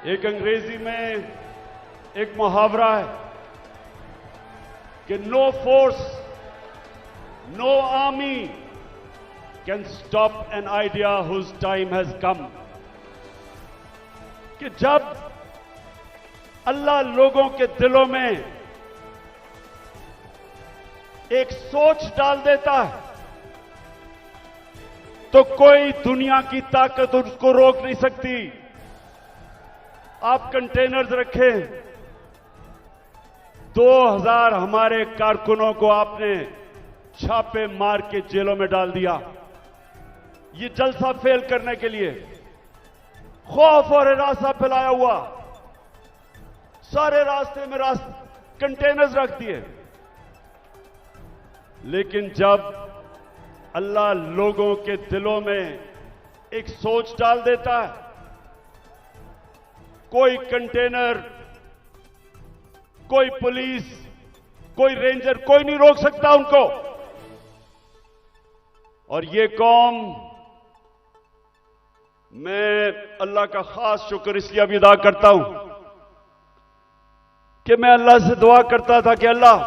एक अंग्रेजी में एक मुहावरा है कि no force, no army can stop an idea whose time has come. कि जब अल्लाह लोगों के दिलों में एक सोच डाल देता है तो कोई दुनिया की ताकत उसको रोक नहीं सकती। आप कंटेनर्स रखें, 2000 हमारे कारकुनों को आपने छापे मार के जेलों में डाल दिया, ये जलसा फेल करने के लिए। खौफ और हिरासा फैलाया हुआ, सारे रास्ते में कंटेनर्स रख दिए। लेकिन जब अल्लाह लोगों के दिलों में एक सोच डाल देता है, कोई कंटेनर, कोई पुलिस, कोई रेंजर, कोई नहीं रोक सकता उनको। और ये कौम, मैं अल्लाह का खास शुक्र इसलिए भी अदा करता हूं कि मैं अल्लाह से दुआ करता था कि अल्लाह,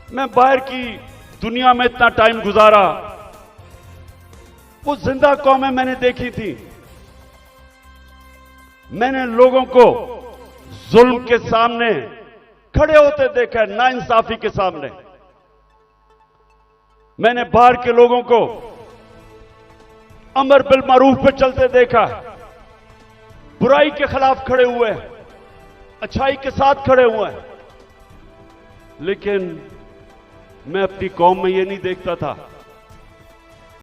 मैं बाहर की दुनिया में इतना टाइम गुजारा, वो जिंदा कौमें मैंने देखी थी, मैंने लोगों को जुल्म के सामने खड़े होते देखा है, नाइंसाफी के सामने। मैंने बाहर के लोगों को अमर बिल मारूफ पे चलते देखा है, बुराई के खिलाफ खड़े हुए हैं, अच्छाई के साथ खड़े हुए हैं। लेकिन मैं अपनी कौम में ये नहीं देखता था